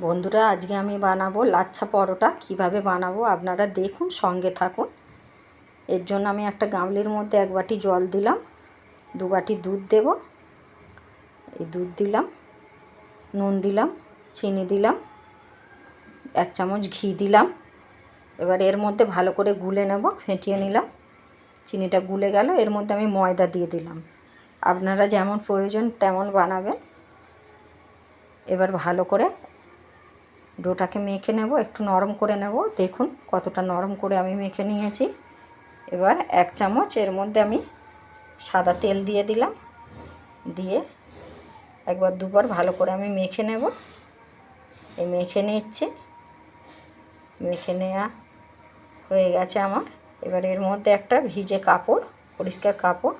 বন্ধুরা, আজকে আমি বানাবো লাচ্ছা পরোটা। কিভাবে বানাবো আপনারা দেখুন, সঙ্গে থাকুন। এর জন্য আমি একটা গামলির মধ্যে 1 বাটি জল দিলাম, 2 বাটি দুধ দেব। এই দুধ দিলাম, নুন দিলাম, চিনি দিলাম, 1 চামচ ঘি দিলাম। এবার এর মধ্যে ভালো করে গুলে নেব, ফেটিয়ে নিলাম। চিনিটা গুলে গেল, এর মধ্যে আমি ময়দা দিয়ে দিলাম। আপনারা যেমন প্রয়োজন তেমন বানাবেন। এবার ভালো করে ডোটাকে মেখে নেব, একটু নরম করে নেব। দেখুন কতটা নরম করে আমি মেখে নিয়েছি। এবার 1 চামচ এর মধ্যে আমি সাদা তেল দিয়ে দিলাম, দিয়ে একবার দুবার ভালো করে আমি মেখে নেব। এই মেখে নিচ্ছি, মেখে নেওয়া হয়ে গেছে আমার। এবার এর মধ্যে একটা ভিজে কাপড়, পরিষ্কার কাপড়,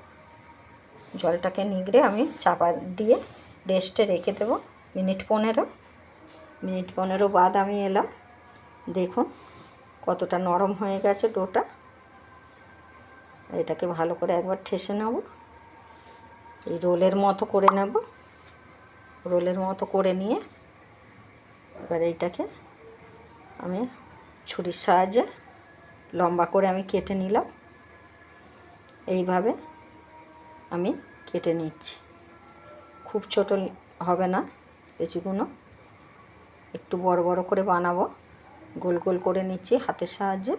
জলটাকে নিগড়ে আমি চাপা দিয়ে রেস্টে রেখে দেবো মিনিট 15 বাদ আমি এলাম। দেখুন কতটা নরম হয়ে গেছে ডোটা। এটাকে ভালো করে একবার ঠেসে নেব, এই রোলের মতো করে নেব। রোলের মতো করে নিয়ে এবার এইটাকে আমি ছুরির সাহায্যে লম্বা করে আমি কেটে নিলাম। এইভাবে আমি কেটে নিচ্ছি, খুব ছোট হবে না, লেচিগুলো একটু বড় বড় করে বানাবো। গোল গোল করে নিচ্ছি হাতের সাহায্যে।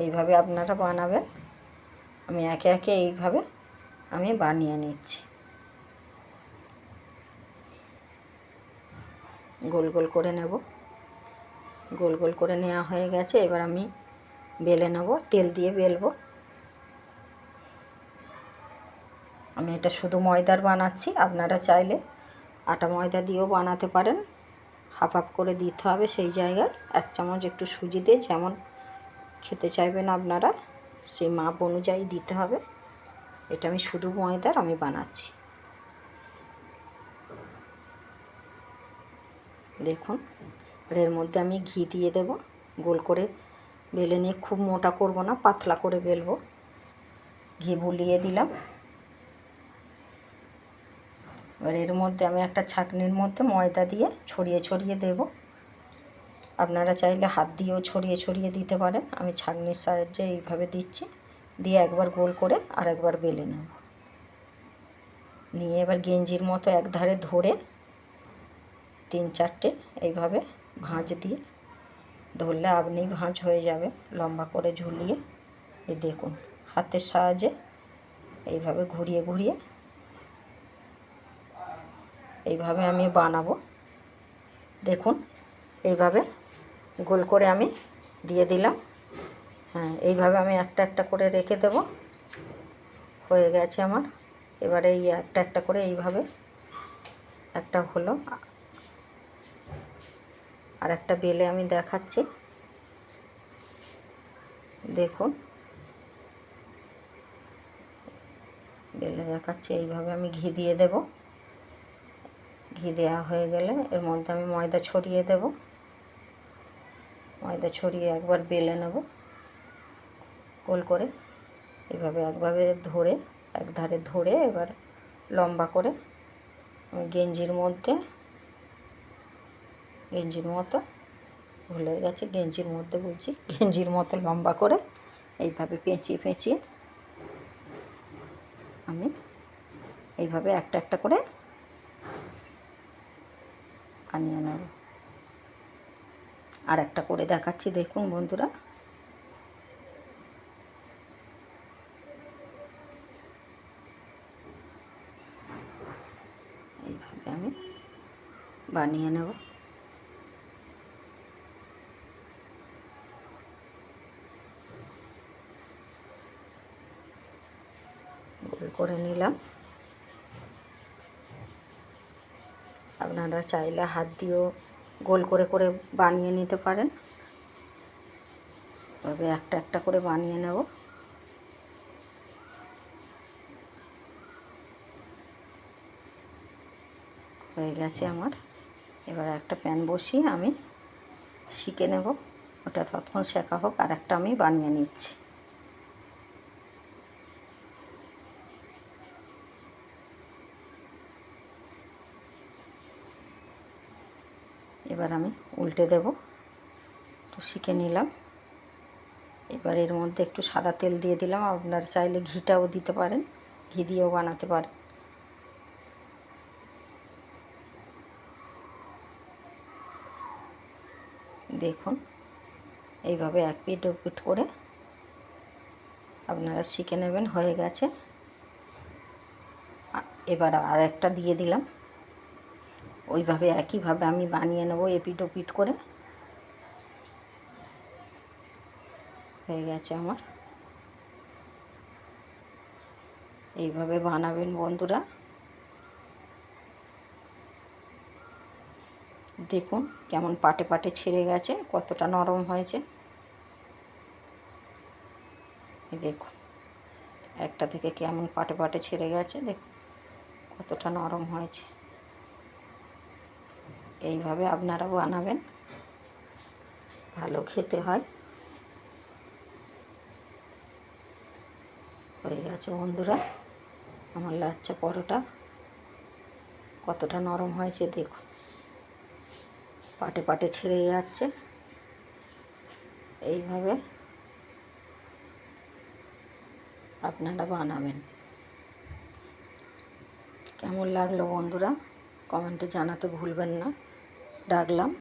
এইভাবে আপনারা বানাবেন। আমি একে একে এইভাবে আমি বানিয়ে নিচ্ছি। গোল গোল করে নেব, গোল গোল করে নেওয়া হয়ে গেছে। এবার আমি বেলে নেব, তেল দিয়ে বেলবো। আমি এটা শুধু ময়দার বানাচ্ছি, আপনারা চাইলে আটা ময়দা দিয়েও বানাতে পারেন। হাফ হাফ করে দিতে হবে, সেই জায়গায় 1 চামচ একটু সুজি দিয়ে যেমন খেতে চাইবেন আপনারা সেই মাপ অনুযায়ী দিতে হবে। এটা আমি শুধু ময়দার আমি বানাচ্ছি। দেখুন এর মধ্যে আমি ঘি দিয়ে দেব। গোল করে বেলে নিয়ে, খুব মোটা করব না, পাতলা করে বেলবো। ঘি বুলিয়ে দিলাম। এবার এর মধ্যে আমি একটা ছাঁকনির মধ্যে ময়দা দিয়ে ছড়িয়ে ছড়িয়ে দেব। আপনারা চাইলে হাত দিয়েও ছড়িয়ে ছড়িয়ে দিতে পারেন। আমি ছাঁকনির সাহায্যে এইভাবে দিচ্ছি, দিয়ে একবার গোল করে আর একবার বেলে নেব। নিয়ে এবার গেঞ্জির মতো একধারে ধরে 3-4টে এইভাবে ভাঁজ দিয়ে ধরলে আপনি ভাঁজ হয়ে যাবে, লম্বা করে ঝুলিয়ে। এই দেখুন হাতের সাহায্যে এইভাবে ঘুরিয়ে ঘুরিয়ে এইভাবে আমি বানাবো। দেখুন এইভাবে গোল করে আমি দিয়ে দিলাম। হ্যাঁ, এইভাবে আমি একটা একটা করে রেখে দেব। হয়ে গেছে আমার। এবারে এই একটা একটা করে এইভাবে একটা হলো, আর একটা বেলে আমি দেখাচ্ছি। দেখুন বেলে দেখাচ্ছি। এইভাবে আমি ঘি দিয়ে দেব। ঘি দেওয়া হয়ে গেলে এর মধ্যে আমি ময়দা ছড়িয়ে দেব। ময়দা ছড়িয়ে একবার বেলে নেব গোল করে। এইভাবে একভাবে ধরে একধারে ধরে এবার লম্বা করে আমি গেঞ্জির মতো ভুলে গেছে, গেঞ্জির মধ্যে বলছি, গেঞ্জির মতো লম্বা করে এইভাবে পেঁচিয়ে পেঁচিয়ে আমি এইভাবে একটা একটা করে আনিয়ে নেব। আর একটা করে দেখাচ্ছি, দেখুন বন্ধুরা। এইভাবে আমি বানিয়ে নেব। গোল করে নিলাম। আপনারা চাইলে হাত দিয়েও গোল করে করে বানিয়ে নিতে পারেন। এভাবে একটা একটা করে বানিয়ে নেব। হয়ে গেছে আমার। এবার একটা প্যান বসিয়ে আমি শিখে নেব, ওটা ততক্ষণ শেখা হোক। আর একটা আমি বানিয়ে নিচ্ছি। এবার আমি উল্টে দেব, একটু শিখে নিলাম। এবার এর মধ্যে একটু সাদা তেল দিয়ে দিলাম, আপনারা চাইলে ঘিটাও দিতে পারেন, ঘি দিয়েও বানাতে পারেন। দেখুন এইভাবে এক পিঠ ও পিঠ করে আপনারা শিখে নেবেন। হয়ে গেছে। এবার আর একটা দিয়ে দিলাম, ওইভাবে একইভাবে আমি বানিয়ে নেব এপিঠ ওপিঠ করে। হয়ে গেছে আমার। এইভাবে বানাবেন বন্ধুরা। দেখুন কেমন পাটে পাটে ছেড়ে গেছে, কতটা নরম হয়েছে। দেখুন একটা থেকে কেমন পাটে পাটে ছেড়ে গেছে, দেখুন কতটা নরম হয়েছে। এইভাবে আপনারা বানাবেন, ভালো খেতে হয়। হয়ে গেছে বন্ধুরা আমার লাচ্ছা পরোটা, কতটা নরম হয়েছে দেখুন, পাটে পাটে ছেড়ে যাচ্ছে। এইভাবে আপনারা বানাবেন। কেমন লাগলো বন্ধুরা কমেন্টে জানাতে ভুলবেন না। রাখলাম।